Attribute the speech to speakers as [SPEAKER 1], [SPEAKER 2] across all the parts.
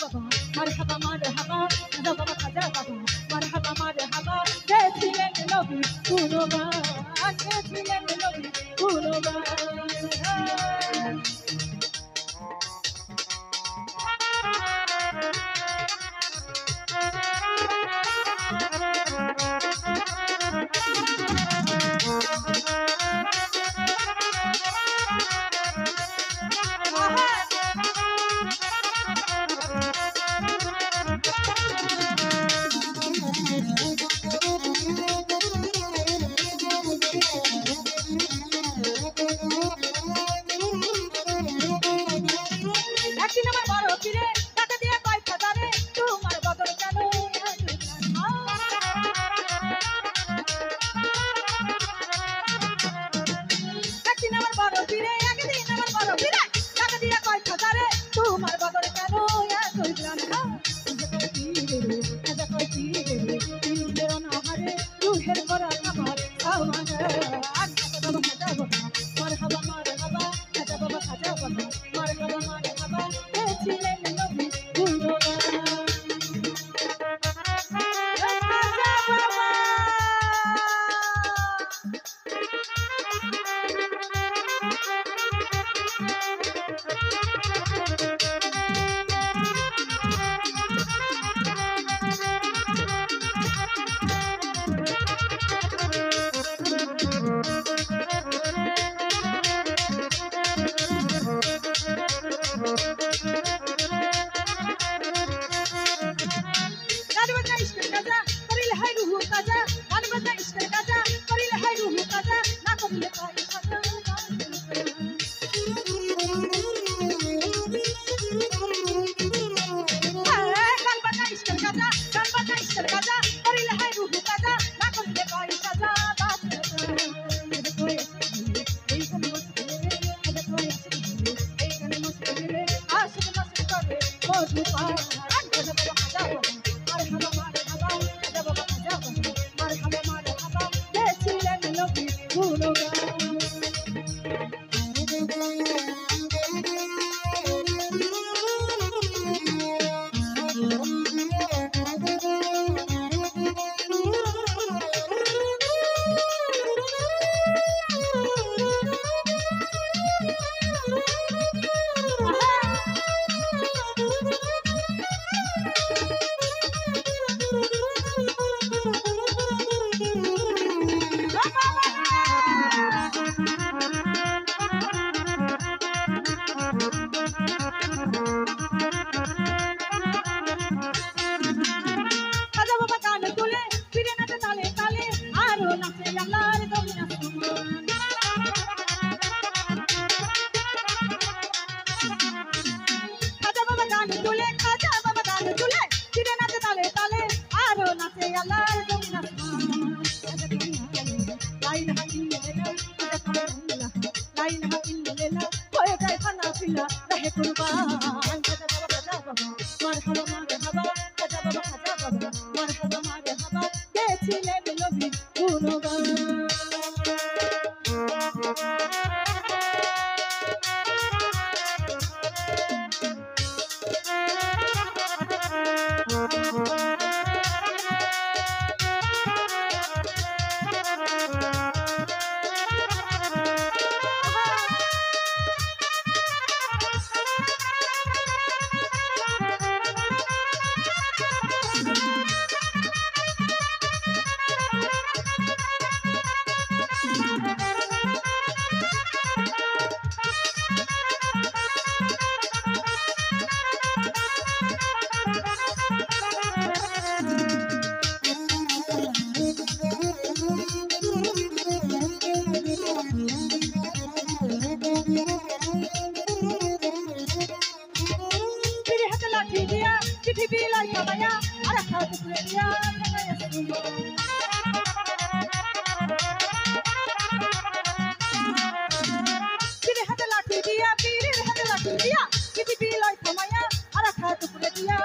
[SPEAKER 1] বাবা মারহাবা মারহাবা খাজা বাবা খাজা বাবা মারহাবা মারহাবা গেছিলেন নবী কুরবান গেছিলেন নবী কুরবান একদিন আমার বড় পীরে টাকা দিয়ে কয় খাতারে তোমার বদল কেন একদিন আমার বড় পীরে একদিন আমার বড় পীরে টাকা দিয়ে কয় খাতারে তোমার বদল কেন রুহের করা আমার মারহাবা মারহাবা খাজা বাবা খাজা বাবা মারহাবা মারহাবা গেছিলেন নবী কুরবান रहे कुर्बान खाजा बाबा मारहाबा मारहाबा खाजा बाबा खाजा बाबा मारहाबा मारहाबा গেছিলেন নবী কুরবান পৃথিবী লাই খাবায়া আর খাত করে দিয়া পীরের হাতে লাঠি দিয়া পৃথিবী লাই খাবায়া আর খাত করে দিয়া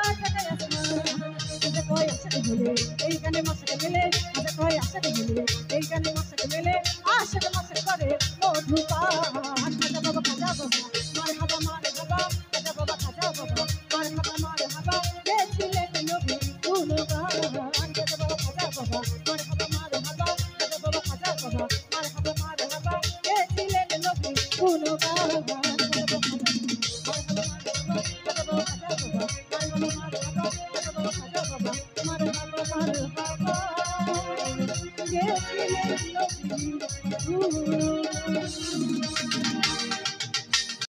[SPEAKER 1] কয় আসে গেলে এই গানে মাসে গেলে কয় আসে গেলে এই গানে মাসে